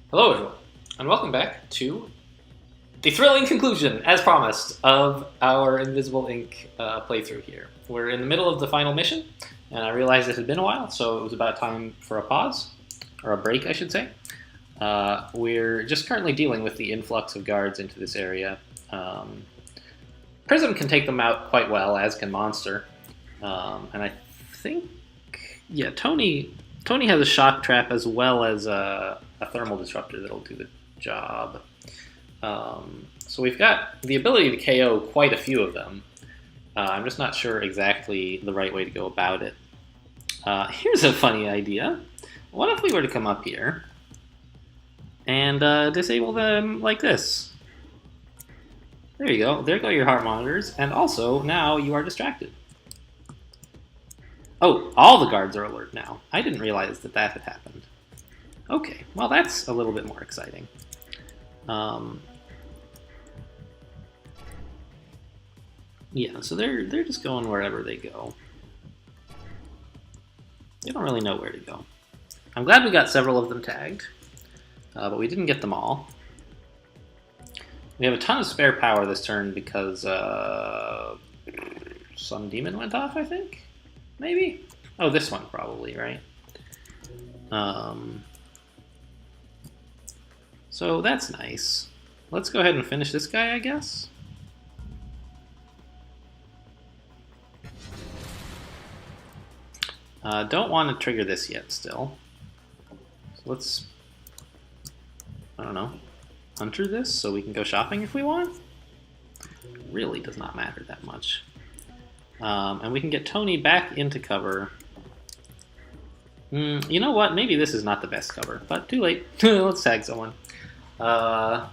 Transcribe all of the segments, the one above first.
Hello, everyone, and welcome back to the thrilling conclusion, as promised, of our Invisible Ink playthrough here. We're in the middle of the final mission, and I realized it had been a while, so it was about time for a pause, or a break, I should say. We're just currently dealing with the influx of guards into this area. Prism can take them out quite well, as can Monster. And I think, yeah, Tony has a shock trap as well as a thermal disruptor that'll do the job. So we've got the ability to KO quite a few of them. I'm just not sure exactly the right way to go about it. Here's a funny idea. What if we were to come up here and disable them like this? There you go. There go your heart monitors. And also, now you are distracted. Oh, all the guards are alert now. I didn't realize that had happened. Okay, well that's a little bit more exciting. Yeah, so they're just going wherever they go. They don't really know where to go. I'm glad we got several of them tagged, but we didn't get them all. We have a ton of spare power this turn because some demon went off, I think? Maybe? Oh, this one probably, right? So that's nice. Let's go ahead and finish this guy, I guess. Don't want to trigger this yet still. So let's, I don't know, hunter this so we can go shopping if we want? Really does not matter that much. And we can get Tony back into cover. You know what? Maybe this is not the best cover, but too late. Let's tag someone. I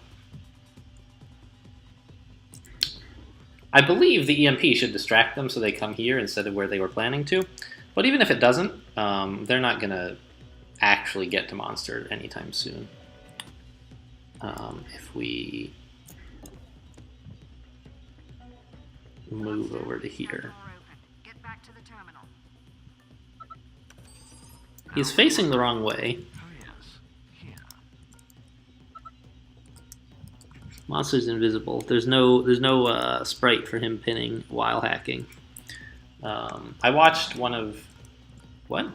believe the EMP should distract them so they come here instead of where they were planning to. But even if it doesn't, they're not going to actually get to Monster anytime soon. If we move over to here. He's facing the wrong way. Monster's invisible. There's no sprite for him pinning while hacking. I watched one of... What?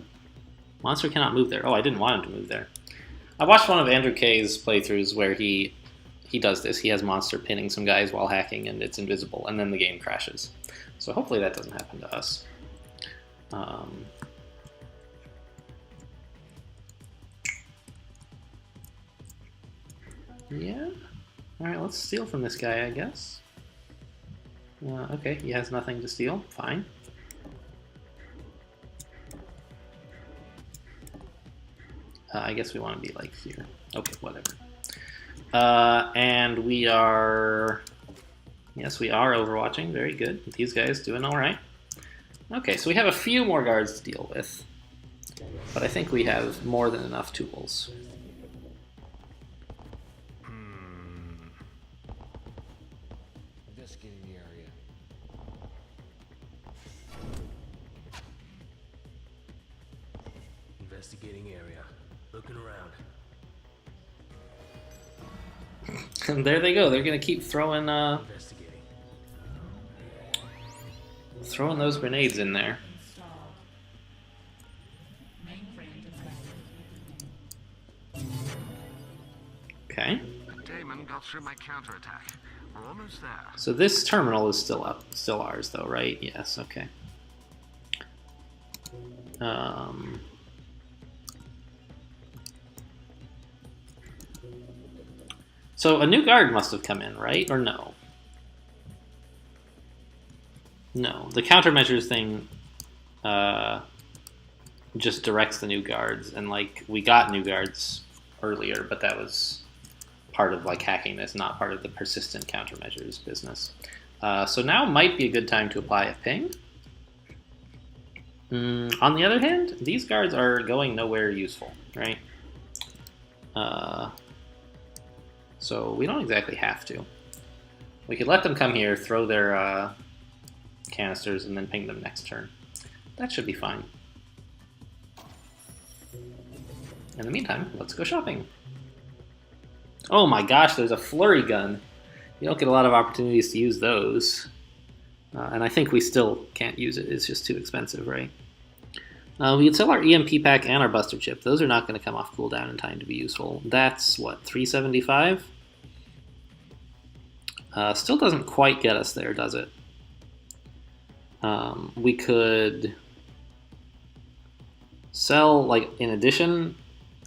Monster cannot move there. Oh, I didn't want him to move there. I watched one of Andrew K's playthroughs where he does this. He has Monster pinning some guys while hacking, and it's invisible, and then the game crashes. So hopefully that doesn't happen to us. Yeah. Alright, let's steal from this guy, I guess. Okay, he has nothing to steal. Fine. I guess we want to be like here. Okay, whatever. And we are... Yes, we are overwatching. Very good. These guys doing alright. Okay, so we have a few more guards to deal with. But I think we have more than enough tools. Investigating the area. Investigating area. Looking around. And there they go. They're gonna keep throwing those grenades in there. Okay. Damon got through my counterattack. We're almost there. So this terminal is still ours though, right? Yes, okay. So a new guard must have come in, right? Or no? No, the countermeasures thing just directs the new guards, and like we got new guards earlier, but that was part of like hacking this, not part of the persistent countermeasures business. So now might be a good time to apply a ping. On the other hand, these guards are going nowhere useful, right? So we don't exactly have to. We could let them come here, throw their canisters, and then ping them next turn. That should be fine. In the meantime, let's go shopping. Oh my gosh, there's a flurry gun. You don't get a lot of opportunities to use those. And I think we still can't use it. It's just too expensive, right? We can sell our EMP pack and our Buster Chip. Those are not going to come off cooldown in time to be useful. That's, what, 375? Still doesn't quite get us there, does it? We could sell, like, in addition,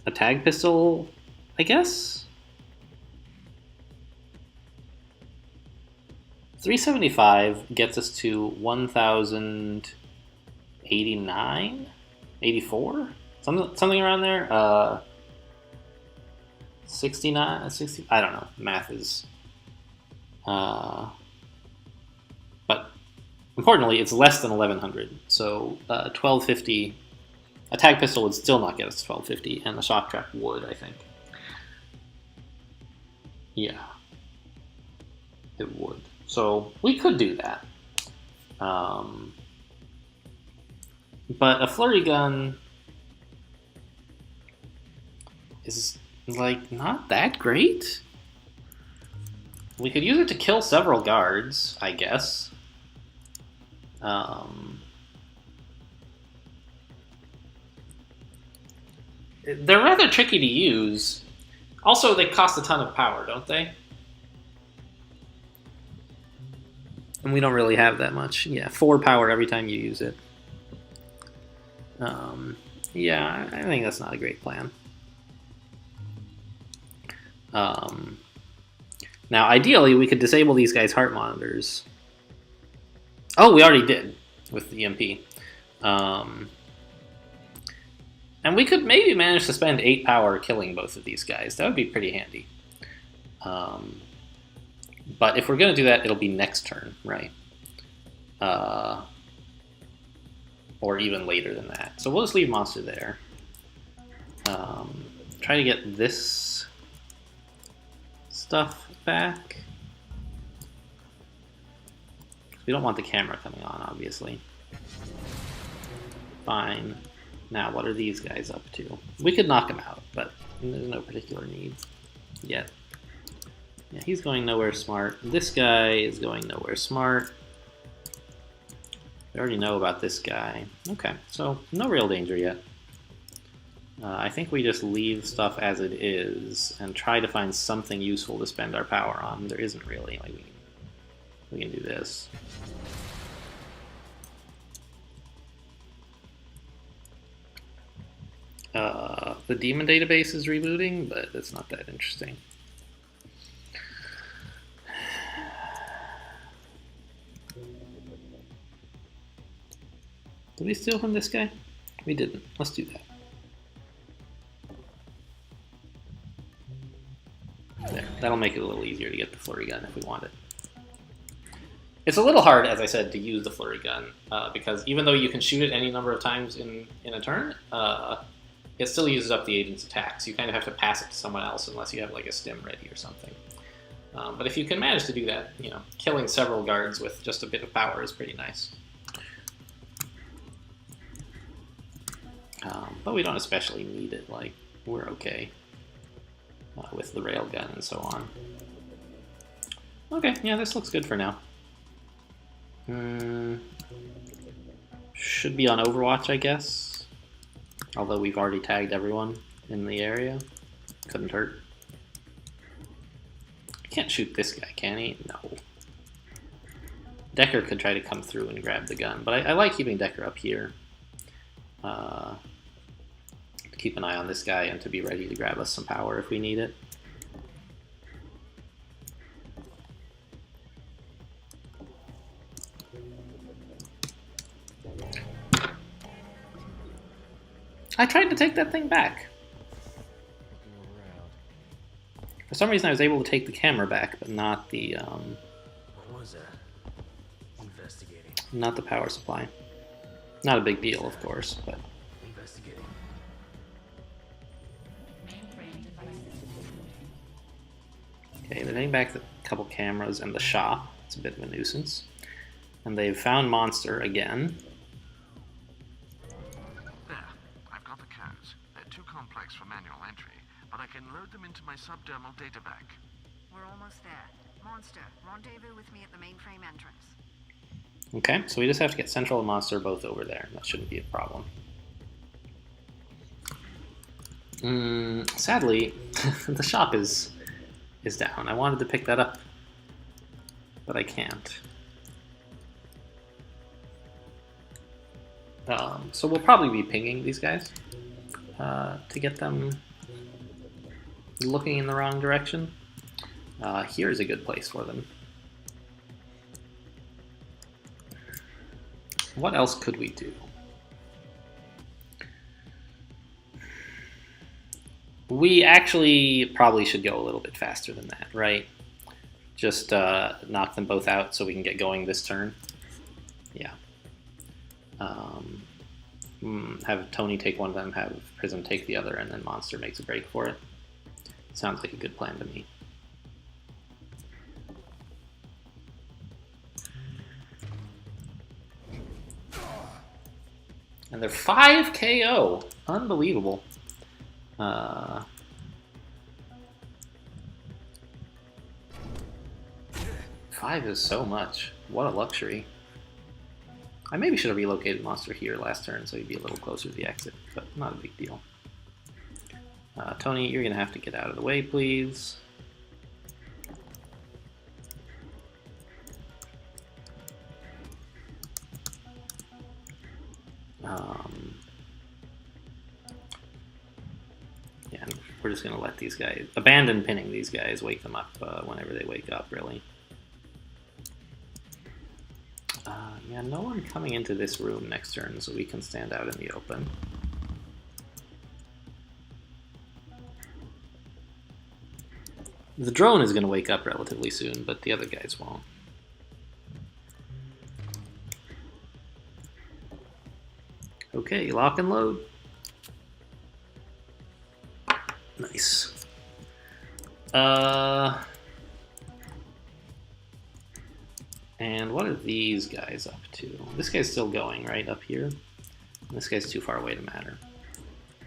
a tag pistol, I guess? 375 gets us to 1,089? 84? Something around there? 69? 60? I don't know. Math is... but importantly, it's less than 1,100. So 1,250... A tag pistol would still not get us to 1,250, and the shock trap would, I think. Yeah. It would. So we could do that. But a flurry gun is, like, not that great. We could use it to kill several guards, I guess. They're rather tricky to use. Also, they cost a ton of power, don't they? And we don't really have that much. Yeah, 4 power every time you use it. Yeah, I think that's not a great plan. Now, ideally, we could disable these guys' heart monitors. Oh, we already did with the EMP. And we could maybe manage to spend 8 power killing both of these guys. That would be pretty handy. But if we're going to do that, it'll be next turn, right? Or even later than that. So we'll just leave Monster there. Try to get this stuff back. We don't want the camera coming on, obviously. Fine. Now, what are these guys up to? We could knock them out, but there's no particular need yet. Yeah, he's going nowhere smart. This guy is going nowhere smart. We already know about this guy. Okay, so no real danger yet. I think we just leave stuff as it is and try to find something useful to spend our power on. There isn't really. Like we can do this. The demon database is rebooting, but it's not that interesting. Did we steal from this guy? We didn't. Let's do that. There. That'll make it a little easier to get the flurry gun if we want it. It's a little hard, as I said, to use the flurry gun, because even though you can shoot it any number of times in a turn, it still uses up the agent's attack, so you kind of have to pass it to someone else unless you have like a stim ready or something. But if you can manage to do that, you know, killing several guards with just a bit of power is pretty nice. But we don't especially need it, like, we're okay with the railgun and so on. Okay, yeah, this looks good for now. Should be on Overwatch, I guess. Although we've already tagged everyone in the area. Couldn't hurt. Can't shoot this guy, can he? No. Decker could try to come through and grab the gun, but I like keeping Decker up here. To keep an eye on this guy and to be ready to grab us some power if we need it. I tried to take that thing back. For some reason I was able to take the camera back, but not the What was that? Investigating. not the power supply. Not a big deal, of course, but Investigating. okay, they're getting back the couple cameras and the shop. It's a bit of a nuisance. And they've found Monster again. There, I've got the codes. They're too complex for manual entry, but I can then load them into my subdermal data bank. We're almost there. Monster, rendezvous with me at the mainframe entrance. Okay, so we just have to get Central and Monster both over there. That shouldn't be a problem. Sadly, the shop is down. I wanted to pick that up, but I can't. So we'll probably be pinging these guys to get them looking in the wrong direction. Here's a good place for them. What else could we do? We actually probably should go a little bit faster than that, right? Just knock them both out so we can get going this turn. Yeah. Have Tony take one of them, have Prism take the other, and then Monster makes a break for it. Sounds like a good plan to me. And they're 5 KO. Unbelievable. 5 is so much. What a luxury. I maybe should have relocated Monster here last turn so he'd be a little closer to the exit, but not a big deal. Tony, you're going to have to get out of the way, please. Yeah, we're just going to let these guys, abandon pinning these guys, wake them up whenever they wake up, really. Yeah, no one coming into this room next turn, so we can stand out in the open. The drone is going to wake up relatively soon, but the other guys won't. Okay, lock and load. Nice. And what are these guys up to? This guy's still going, right, up here? This guy's too far away to matter.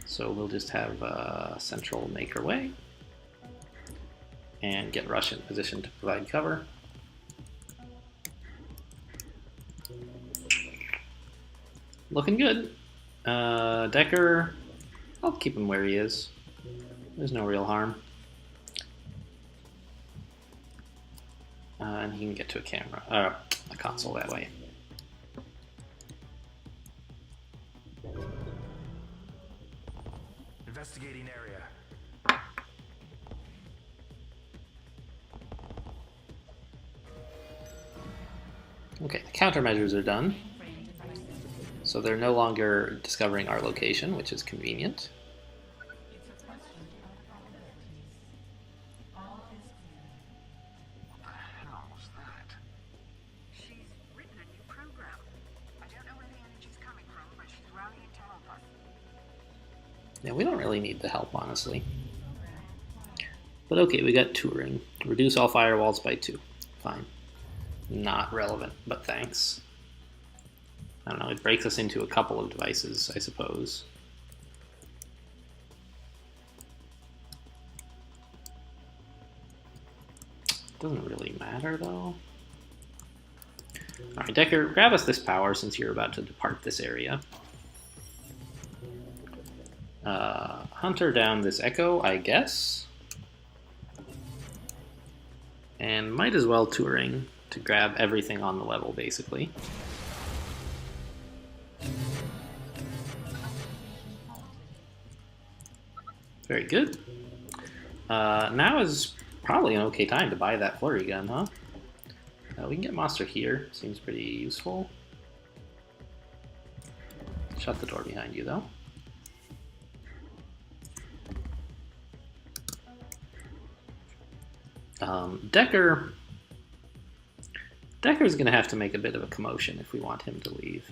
So we'll just have Central make her way. And get Rush in position to provide cover. Looking good. Decker, I'll keep him where he is. There's no real harm. And he can get to a camera, a console that way. Investigating area. Okay, the countermeasures are done. So they're no longer discovering our location, which is convenient. What the hell was that? She's written a new program. I don't know where the energy's coming from, but she's rallying to help us. Yeah, we don't really need the help, honestly. But okay, we got touring. Reduce all firewalls by 2. Fine. Not relevant, but thanks. I don't know, it breaks us into a couple of devices, I suppose. Doesn't really matter, though. Alright, Decker, grab us this power since you're about to depart this area. Hunter down this Echo, I guess. And might as well touring to grab everything on the level, basically. Very good. Now is probably an okay time to buy that flurry gun, huh? We can get Monster here. Seems pretty useful. Shut the door behind you, though. Decker's going to have to make a bit of a commotion if we want him to leave.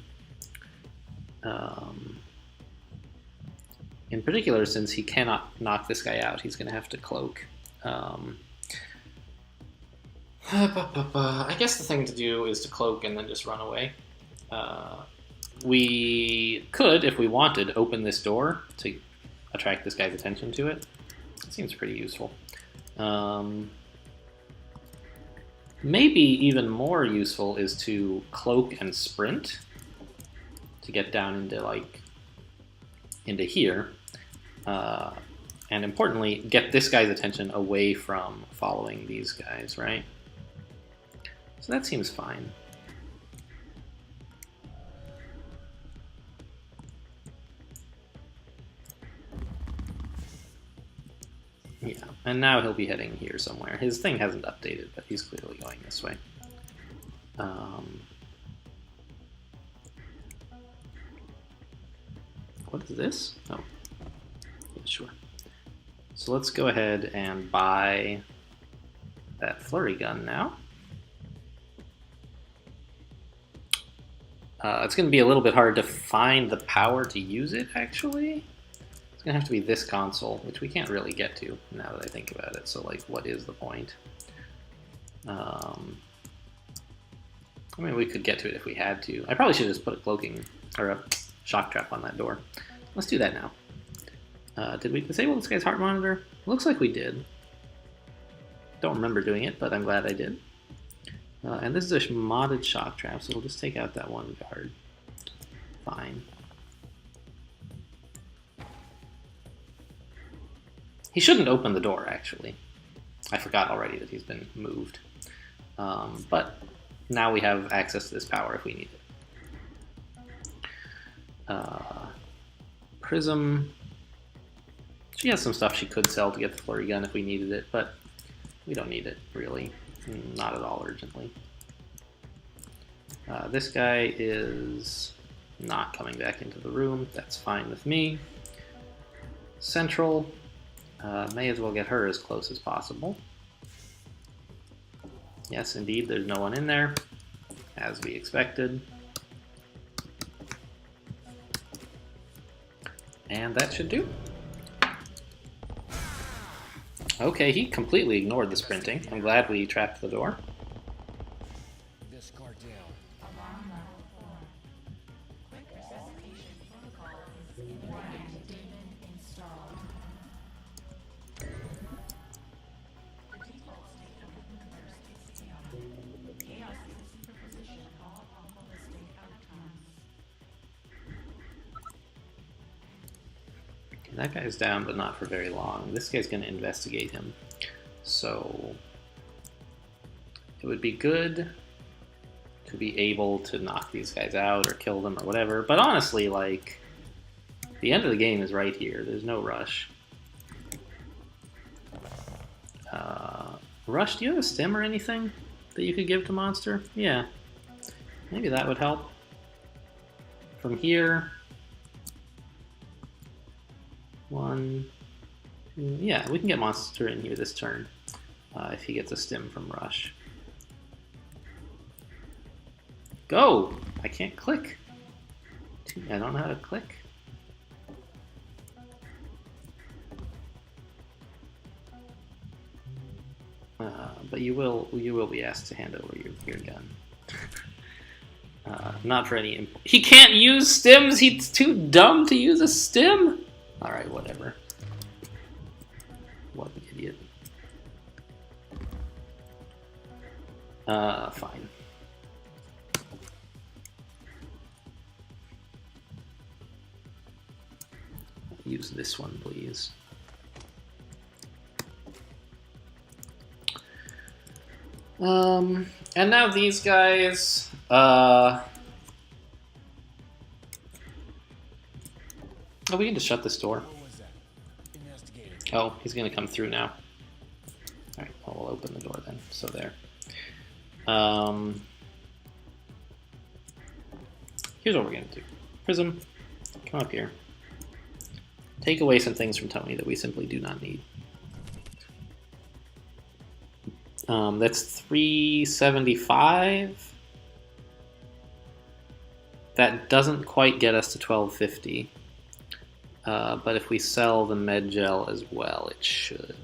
In particular, since he cannot knock this guy out, he's going to have to cloak. I guess the thing to do is to cloak and then just run away. We could, if we wanted, open this door to attract this guy's attention to it. Seems pretty useful. Maybe even more useful is to cloak and sprint to get down into like into here, and importantly, get this guy's attention away from following these guys, right? So that seems fine. Yeah, and now he'll be heading here somewhere. His thing hasn't updated, but he's clearly going this way. What is this? Oh, yeah, sure. So let's go ahead and buy that flurry gun now. It's going to be a little bit hard to find the power to use it, actually. It's going to have to be this console, which we can't really get to now that I think about it. So, like, what is the point? I mean, we could get to it if we had to. I probably should just put a cloaking or a shock trap on that door. Let's do that now. Did we disable this guy's heart monitor? Looks like we did. Don't remember doing it, but I'm glad I did. And this is a modded shock trap, so we'll just take out that one guard. Fine. He shouldn't open the door, actually. I forgot already that he's been moved. But now we have access to this power if we need it. Prism. She has some stuff she could sell to get the flurry gun if we needed it, but we don't need it, really. Not at all urgently. This guy is not coming back into the room. That's fine with me. Central. May as well get her as close as possible. Yes, indeed, there's no one in there, as we expected. And that should do. Okay, he completely ignored the sprinting. I'm glad we trapped the door. This cartel. Alarm level 4. Quick resuscitation protocol is activated installed. The default state of the universe is chaotic. Chaos is the superposition of all probabilistic outcomes. That guy's down, but not for very long. This guy's going to investigate him. So it would be good to be able to knock these guys out or kill them or whatever. But honestly, like, the end of the game is right here. There's no rush. Rush, do you have a stim or anything that you could give to Monster? Yeah. Maybe that would help. From here... 1, 2, yeah, we can get Monster in here this turn if he gets a stim from Rush. Go! I can't click. I don't know how to click. But you will be asked to hand over your gun. Not for any. He can't use stims. He's too dumb to use a stim. All right, whatever. What an idiot. Fine. Use this one, please. And now these guys, oh, we can just shut this door. What was that? Investigating. Oh, he's gonna come through now. Alright, well, we'll open the door then. So there. Here's what we're gonna do. Prism, come up here. Take away some things from Tony that we simply do not need. That's 375. That doesn't quite get us to 1250. But if we sell the med gel as well, it should.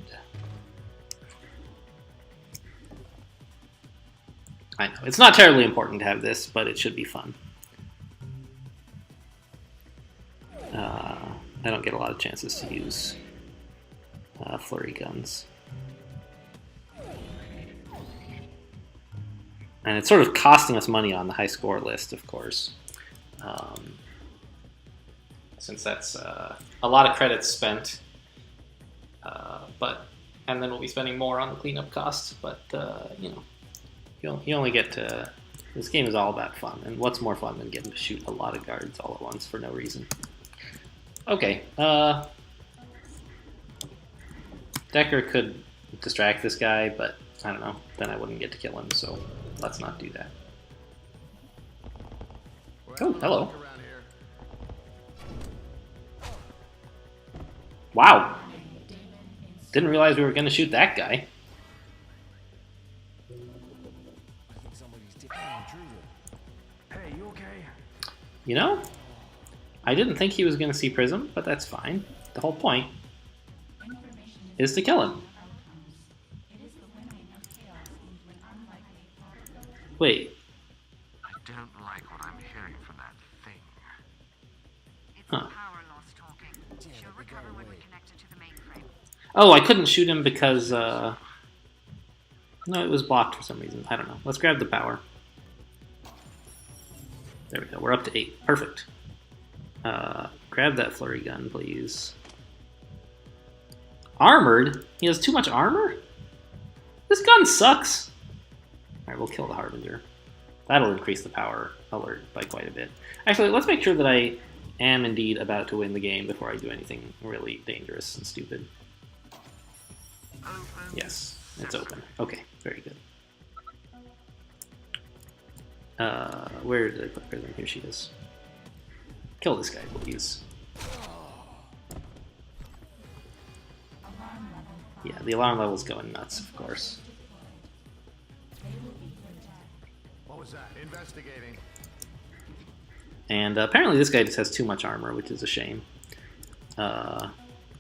I know, it's not terribly important to have this, but it should be fun. I don't get a lot of chances to use flurry guns. And it's sort of costing us money on the high score list, of course. Since that's a lot of credits spent. And then we'll be spending more on the cleanup costs. But, you only get to... This game is all about fun. And what's more fun than getting to shoot a lot of guards all at once for no reason? Okay. Decker could distract this guy, but I don't know. Then I wouldn't get to kill him, so let's not do that. Oh, hello. Wow. Didn't realize we were going to shoot that guy. I think somebody's taking an intruder. Hey, you okay? You know, I didn't think he was going to see Prism, but that's fine. The whole point is to kill him. Wait. I don't like what I'm hearing from that thing. It's Huh. the power loss talking. She'll recover when we connect her to the mainframe. Oh, I couldn't shoot him because, no, it was blocked for some reason. I don't know. Let's grab the power. There we go. We're up to 8. Perfect. Grab that flurry gun, please. Armored? He has too much armor? This gun sucks. Alright, we'll kill the Harbinger. That'll increase the power alert by quite a bit. Actually, let's make sure that I am indeed about to win the game before I do anything really dangerous and stupid. Open. Yes, it's open. Okay, very good. Where did I put Prism? Here she is. Kill this guy, please. Yeah, the alarm level's going nuts, of course. What was that? Investigating. And apparently this guy just has too much armor, which is a shame.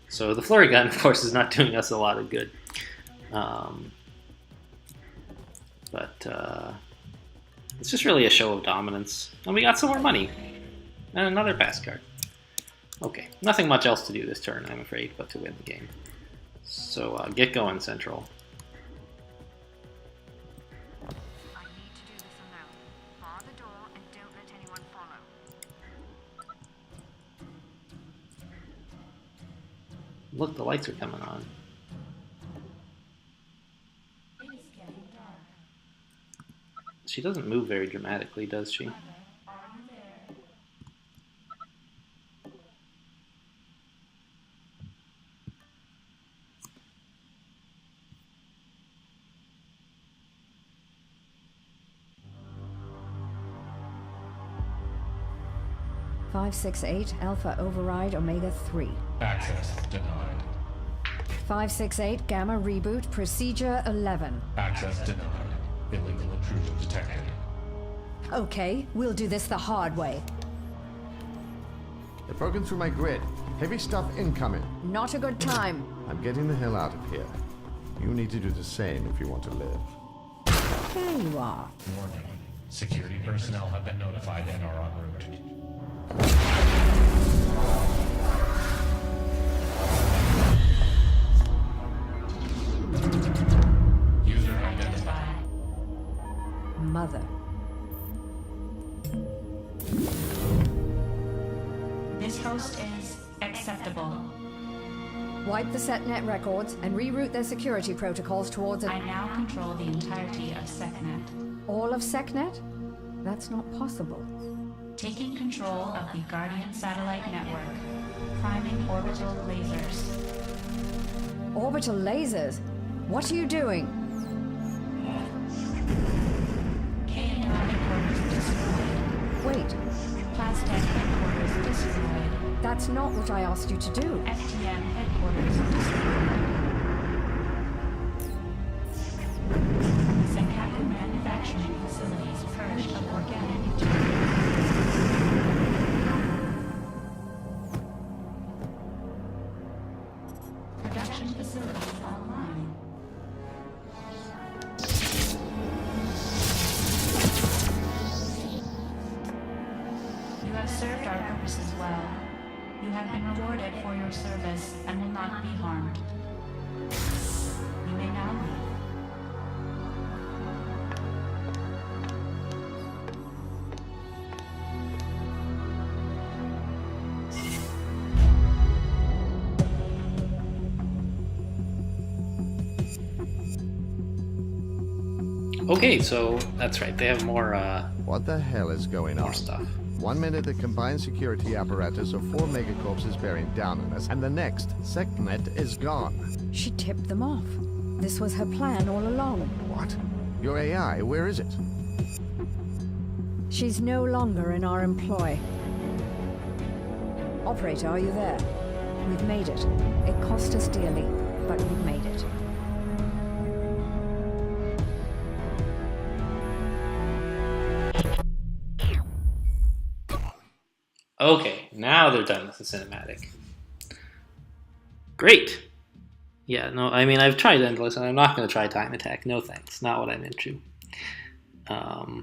So the flurry gun, of course, is not doing us a lot of good. It's just really a show of dominance. And we got some more money. And another pass card. Okay, nothing much else to do this turn, I'm afraid, but to win the game. So get going, Central. I need to do this alone. Bar the door and don't let anyone follow. Look, the lights are coming on. She doesn't move very dramatically, does she? Five, 6, 8, Alpha Override Omega 3. Access denied. 568 Gamma Reboot Procedure 11. Access denied. Illegal intrusion detected. Okay, we'll do this the hard way. They've broken through my grid. Heavy stuff incoming. Not a good time. I'm getting the hell out of here. You need to do the same if you want to live. There you are. Warning. Security personnel have been notified and are en route. User identified. Mother. This host is acceptable. Wipe the SetNet records and reroute their security protocols towards I now control the entirety of SecNet. all of SecNet? That's not possible. Taking control of the Guardian satellite network. Priming orbital lasers. Orbital lasers? What are you doing? KNR headquarters destroyed. Wait, Plastec headquarters destroyed. that's not what I asked you to do. FTM headquarters destroyed. Senkaku manufacturing facilities purged of organic material. Production facilities online. You have served our purposes well. You have been rewarded for your service and will not be harmed. Okay, so that's right. They have more What the hell is going more on? stuff. 1 minute the combined security apparatus of 4 megacorps is bearing down on us, and the next, SecNet is gone. She tipped them off. This was her plan all along. What? Your AI, where is it? She's no longer in our employ. Operator, are you there? We've made it. It cost us dearly, but we've made it. Okay, now they're done with the cinematic. Great. Yeah, no, I mean, I've tried Endless, and I'm not going to try Time Attack. No thanks. Not what I'm into. I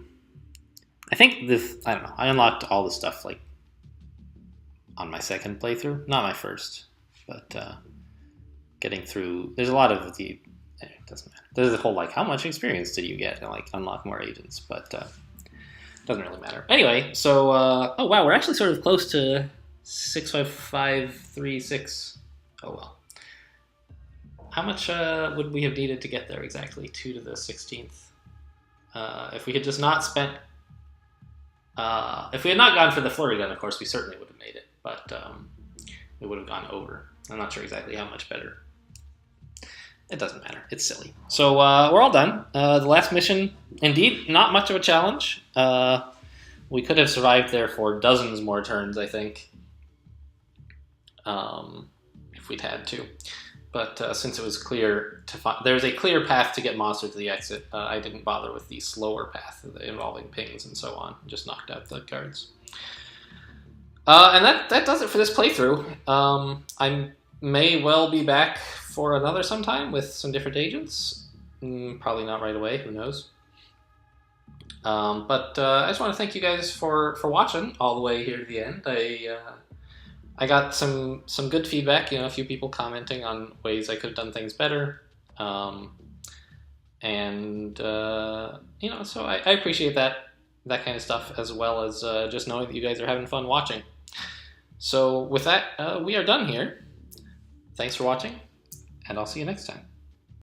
think this, I don't know, I unlocked all the stuff, like, on my second playthrough. Not my first, but getting through, there's a lot of the, it doesn't matter. There's the whole, like, how much experience did you get, and, like, unlock more agents, but doesn't really matter. Anyway, so, oh wow, we're actually sort of close to 65536. Oh well. How much would we have needed to get there exactly? 2 to the 16th. If we had just not spent... if we had not gone for the flurry gun, of course, we certainly would have made it. But we would have gone over. I'm not sure exactly how much better. It doesn't matter. It's silly. So we're all done. The last mission, indeed, not much of a challenge. We could have survived there for dozens more turns, I think, if we'd had to. But since it was clear to find, there's a clear path to get Monster to the exit, I didn't bother with the slower path involving pings and so on. Just knocked out the guards. And that does it for this playthrough. I may well be back for another sometime with some different agents. Probably not right away, who knows. But I just want to thank you guys for watching all the way here to the end. I got some good feedback, a few people commenting on ways I could have done things better. So I appreciate that kind of stuff, as well as just knowing that you guys are having fun watching. So with that, we are done here. Thanks for watching, and I'll see you next time.